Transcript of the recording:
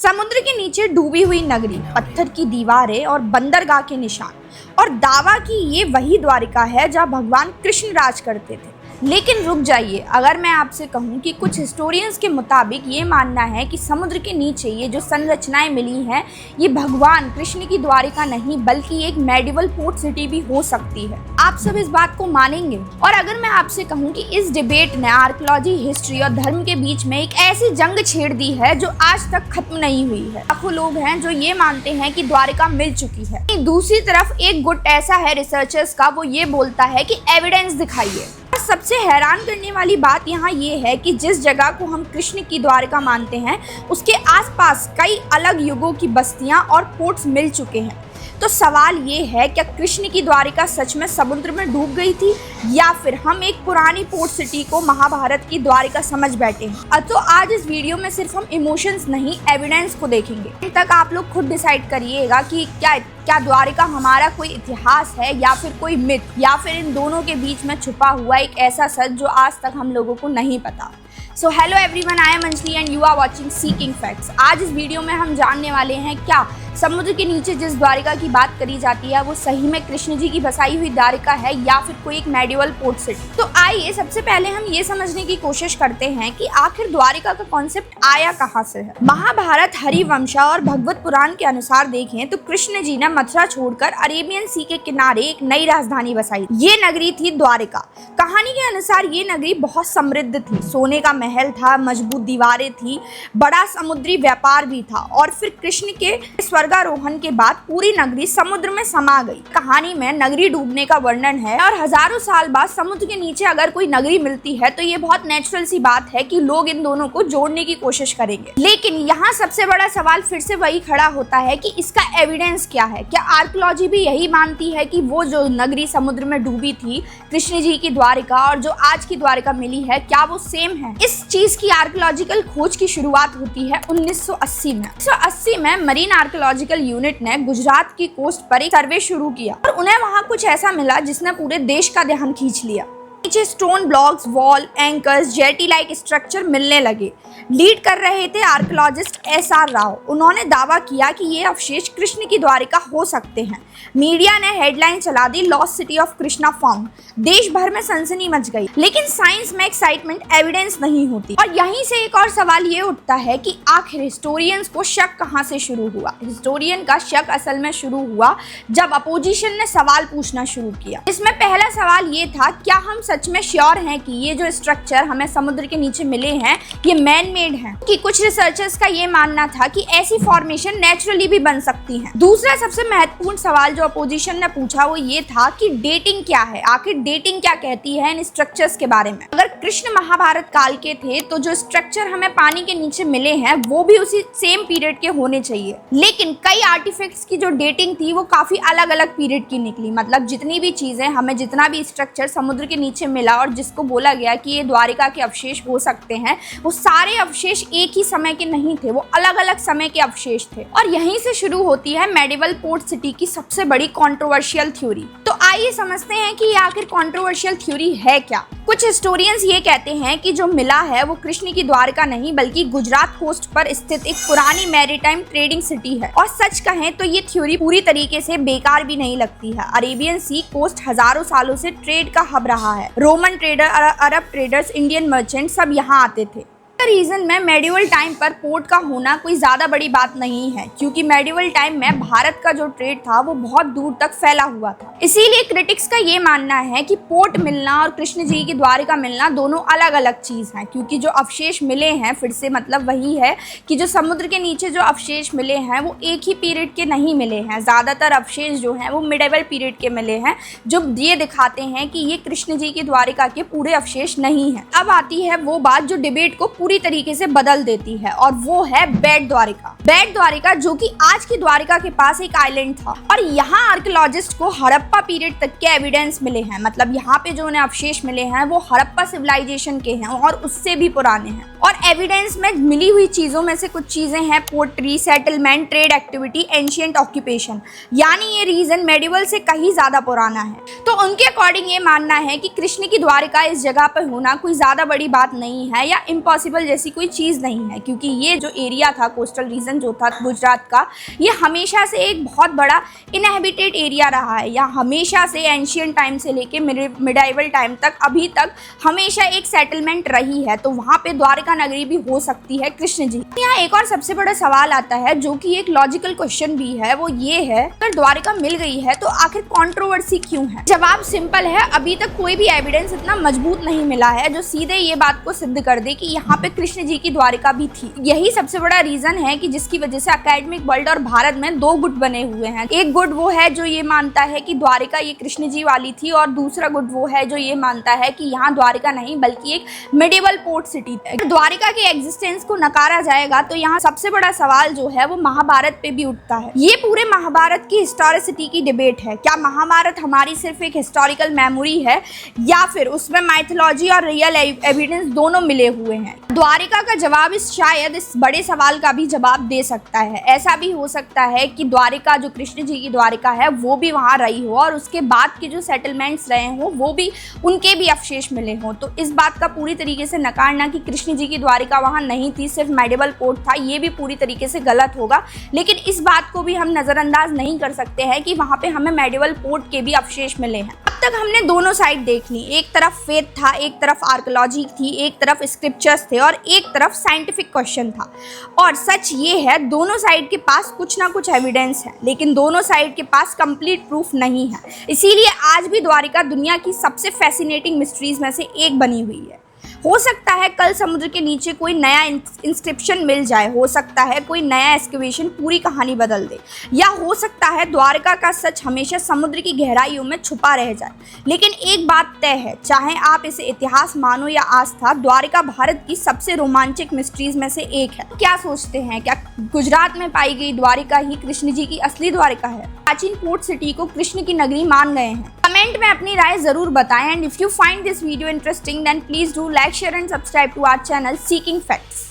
समुद्र के नीचे डूबी हुई नगरी, पत्थर की दीवारें और बंदरगाह के निशान, और दावा कि ये वही द्वारिका है जहाँ भगवान कृष्ण राज करते थे। लेकिन रुक जाइए, अगर मैं आपसे कहूँ कि कुछ हिस्टोरियंस के मुताबिक ये मानना है कि समुद्र के नीचे ये जो संरचनाएं मिली हैं, ये भगवान कृष्ण की द्वारिका नहीं बल्कि एक मेडिवल पोर्ट सिटी भी हो सकती है। आप सब इस बात को मानेंगे? और अगर मैं आपसे कहूँ कि इस डिबेट ने आर्कियोलॉजी, हिस्ट्री और धर्म के बीच में एक ऐसी जंग छेड़ दी है जो आज तक खत्म नहीं हुई है। लाखों लोग हैं जो ये मानते हैं कि द्वारिका मिल चुकी है। दूसरी तरफ एक गुट ऐसा है रिसर्चर्स का, वो ये बोलता है कि एविडेंस दिखाइए। सबसे हैरान करने वाली बात यहाँ ये है कि जिस जगह को हम कृष्ण की द्वारिका मानते हैं, उसके आसपास कई अलग युगों की बस्तियां और पोर्ट्स मिल चुके हैं। तो सवाल ये है, क्या कृष्ण की द्वारिका सच में समुद्र में डूब गई थी या फिर हम एक पुरानी पोर्ट सिटी को महाभारत की द्वारिका समझ बैठे हैं? तो आज इस वीडियो में सिर्फ हम इमोशंस नहीं, एविडेंस को देखेंगे। तब तक आप लोग खुद डिसाइड करिएगा कि क्या द्वारिका हमारा कोई इतिहास है या फिर कोई मिथ, या फिर इन दोनों के बीच में छुपा हुआ एक ऐसा सच जो आज तक हम लोगों को नहीं पता। So hello everyone, I am Anjali and you are watching Seeking Facts. आज इस वीडियो में हम जानने वाले हैं, क्या समुद्र के नीचे जिस द्वारिका की बात करी जाती है वो सही में कृष्ण जी की बसाई हुई द्वारिका है या फिर कोई एक मेडिवल पोर्ट सिटी। तो आइए सबसे पहले हम ये समझने की कोशिश करते हैं कि आखिर द्वारिका का कॉन्सेप्ट आया कहाँ से है। महाभारत, हरिवंश और भगवत पुराण के अनुसार देखें तो कृष्ण जी ने मथुरा छोड़कर अरेबियन सी के किनारे एक नई राजधानी बसाई। ये नगरी थी द्वारिका। कहानी के अनुसार ये नगरी बहुत समृद्ध थी, सोने का महल था, मजबूत दीवारें थी, बड़ा समुद्री व्यापार भी था, और फिर कृष्ण के स्वर्गारोहण के बाद पूरी नगरी समुद्र में समा गई। कहानी में नगरी डूबने का वर्णन है, और हजारों साल बाद समुद्र के नीचे अगर कोई नगरी मिलती है तो ये बहुत नेचुरल सी बात है कि लोग इन दोनों को जोड़ने की कोशिश करेंगे। लेकिन यहाँ सबसे बड़ा सवाल फिर से वही खड़ा होता है कि इसका एविडेंस क्या है। क्या आर्कियोलॉजी भी यही मानती है कि वो जो नगरी समुद्र में डूबी थी, कृष्ण जी की द्वारिका, और जो आज की द्वारिका मिली है, क्या वो सेम है? इस चीज की आर्कियोलॉजिकल खोज की शुरुआत होती है 1980 में। 1980 में मरीन आर्कियोलॉजिकल यूनिट ने गुजरात की कोस्ट पर एक सर्वे शुरू किया, और उन्हें वहां कुछ ऐसा मिला जिसने पूरे देश का ध्यान खींच लिया। नीचे stone blocks, wall, anchors, jetty like structure मिलने लगे। लीड कर रहे थे आर्कियोलॉजिस्ट SR राव। उन्होंने दावा किया कि ये अवशेष कृष्ण की द्वारिका हो सकते हैं। मीडिया ने हेडलाइन चला दी, lost city of Krishna found. देश भर में सनसनी मच गई। लेकिन साइंस में एक्साइटमेंट, एविडेंस नहीं होती। और यहीं से एक और सवाल ये उठता है कि आखिर हिस्टोरियंस को शक कहाँ से शुरू हुआ। हिस्टोरियन का शक असल में शुरू हुआ जब अपोजिशन ने सवाल पूछना शुरू किया। इसमें पहला सवाल ये था, क्या हम सच में श्योर हैं कि ये जो स्ट्रक्चर हमें समुद्र के नीचे मिले हैं ये मैन मेड हैं? कि कुछ रिसर्चर्स का ये मानना था कि ऐसी फॉर्मेशन नेचुरली भी बन सकती हैं। दूसरा सबसे महत्वपूर्ण सवाल जो अपोजिशन ने पूछा वो ये था कि डेटिंग क्या है। आखिर डेटिंग क्या कहती है इन स्ट्रक्चर्स के बारे में। अगर कृष्ण महाभारत काल के थे तो जो स्ट्रक्चर हमें पानी के नीचे मिले हैं वो भी उसी सेम पीरियड के होने चाहिए। लेकिन कई आर्टिफैक्ट्स की जो डेटिंग थी वो काफी अलग अलग पीरियड की निकली। मतलब जितनी भी चीजें हमें, जितना भी स्ट्रक्चर समुद्र के नीचे मिला और जिसको बोला गया कि ये द्वारिका के अवशेष हो सकते हैं, वो सारे अवशेष एक ही समय के नहीं थे, वो अलग अलग समय के अवशेष थे। और यहीं से शुरू होती है मेडिवल पोर्ट सिटी की सबसे बड़ी कंट्रोवर्शियल थ्योरी। तो आइए समझते हैं कि ये आखिर कंट्रोवर्शियल थ्योरी है क्या। कुछ हिस्टोरियंस ये कहते हैं कि जो मिला है वो कृष्ण की द्वारिका नहीं बल्कि गुजरात कोस्ट पर स्थित एक पुरानी मैरीटाइम ट्रेडिंग सिटी है। और सच कहें तो ये थ्योरी पूरी तरीके से बेकार भी नहीं लगती है। अरेबियन सी कोस्ट हजारों सालों से ट्रेड का हब रहा है। Roman trader, Arab traders, Indian merchant सब यहाँ आते थे। रीजन में मेडिवल टाइम पर पोर्ट का होना कोई ज्यादा बड़ी बात नहीं है, क्योंकि मेडिवल टाइम में भारत का जो ट्रेड था वो बहुत दूर तक फैला हुआ था। इसीलिए क्रिटिक्स का ये मानना है कि पोर्ट मिलना और कृष्ण जी की द्वारिका मिलना दोनों अलग अलग चीज हैं। क्योंकि जो अवशेष मिले हैं, फिर से मतलब वही है कि जो समुद्र के नीचे जो अवशेष मिले हैं वो एक ही पीरियड के नहीं मिले हैं। ज्यादातर अवशेष जो हैं वो मिडिवल पीरियड के मिले हैं, जो ये दिखाते हैं कि ये कृष्ण जी की द्वारिका के पूरे अवशेष नहीं है। अब आती है वो बात जो डिबेट को पूरी तरीके से बदल देती है, और वो है बेट द्वारिका। बेट द्वारिका जो कि आज की द्वारिका के पास एक आइलैंड था, और यहाँ आर्कियोलॉजिस्ट को हड़प्पा पीरियड तक के एविडेंस मिले हैं। मतलब यहाँ पे जो उन्हें अवशेष मिले हैं वो हड़प्पा सिविलाइजेशन के हैं और उससे भी पुराने हैं। और एविडेंस में मिली हुई चीजों में से कुछ चीजें हैं portray, settlement, trade activity, ancient occupation, यानी ये रीजन मेडिवल से कहीं ज्यादा पुराना है। तो उनके अकॉर्डिंग ये मानना है कि कृष्ण की द्वारिका इस जगह पर होना कोई ज्यादा बड़ी बात नहीं है या इम्पॉसिबल इम्पॉसिबल जैसी कोई चीज़ नहीं है, क्योंकि ये जो एरिया था, कोस्टल रीजन जो था गुजरात का, ये हमेशा से एक बहुत बड़ा इनहेबिटेड एरिया रहा है। यहाँ हमेशा से एंशियंट टाइम से लेके मिडाइवल टाइम तक अभी तक हमेशा एक सेटलमेंट रही है। तो वहाँ पे द्वारिका नगरी भी हो सकती है कृष्ण जी। यहाँ एक और सबसे बड़ा सवाल आता है जो कि एक लॉजिकल क्वेश्चन भी है, वो ये है अगर द्वारिका मिल गई है तो आखिर कंट्रोवर्सी क्यों है? जवाब सिंपल है, अभी तक कोई भी एविडेंस इतना मजबूत नहीं मिला है जो सीधे ये बात को सिद्ध कर दे कि यहाँ पे कृष्ण जी की द्वारिका भी थी। यही सबसे बड़ा रीजन है कि जिसकी वजह से एकेडमिक वर्ल्ड और भारत में दो गुट बने हुए हैं। एक गुट वो है जो ये मानता है कि द्वारिका ये कृष्ण जी वाली थी, और दूसरा गुट वो है जो ये मानता है कि यहाँ द्वारिका नहीं बल्कि एक मिडिवल पोर्ट सिटी है। द्वारिका के एग्जिस्टेंस को नकारा जाएगा तो यहाँ सबसे बड़ा सवाल जो है वो महाभारत पे भी उठता है। ये पूरे महाभारत की हिस्टोरिसिटी की डिबेट है। क्या महाभारत हमारी सिर्फ एक हिस्टोरिकल मेमोरी है या फिर उसमें माइथोलॉजी और रियल एविडेंस दोनों मिले हुए हैं? द्वारिका का जवाब शायद इस बड़े सवाल का भी जवाब दे सकता है। ऐसा भी हो सकता है कि द्वारिका जो कृष्ण जी की द्वारिका है वो भी वहाँ रही हो और उसके बाद के जो सेटलमेंट्स रहे हों वो भी उनके भी अवशेष मिले हों। तो इस बात का पूरी तरीके से नकारना कि कृष्ण जी की द्वारिका वहाँ नहीं थी, सिर्फ मेडिवल पोर्ट था, ये भी पूरी तरीके से गलत होगा। लेकिन इस बात को भी हम नज़रअंदाज नहीं कर सकते हैं कि वहाँ पे हमें मेडिवल पोर्ट के भी अवशेष मिले हैं। अब तक हमने दोनों साइड देख ली, एक तरफ फेथ था, एक तरफ आर्कियोलॉजी थी, एक तरफ स्क्रिप्चर्स थे और एक तरफ साइंटिफिक क्वेश्चन था। और सच ये है दोनों साइड के पास कुछ ना कुछ एविडेंस है, लेकिन दोनों साइड के पास कंप्लीट प्रूफ नहीं है। इसीलिए आज भी द्वारिका दुनिया की सबसे फैसिनेटिंग मिस्ट्रीज में से एक बनी हुई है। हो सकता है कल समुद्र के नीचे कोई नया इंस्क्रिप्शन मिल जाए, हो सकता है कोई नया एक्सकेवेशन पूरी कहानी बदल दे, या हो सकता है द्वारिका का सच हमेशा समुद्र की गहराइयों में छुपा रह जाए। लेकिन एक बात तय है, चाहे आप इसे इतिहास मानो या आस्था, द्वारिका भारत की सबसे रोमांचक मिस्ट्रीज में से एक है। क्या सोचते हैं, क्या गुजरात में पाई गई द्वारिका ही कृष्ण जी की असली द्वारिका है? प्राचीन पोर्ट सिटी को कृष्ण की नगरी मान गए हैं? कमेंट में अपनी राय जरूर बताएं। And if you find this video interesting then please do like, share and subscribe to our channel Seeking facts.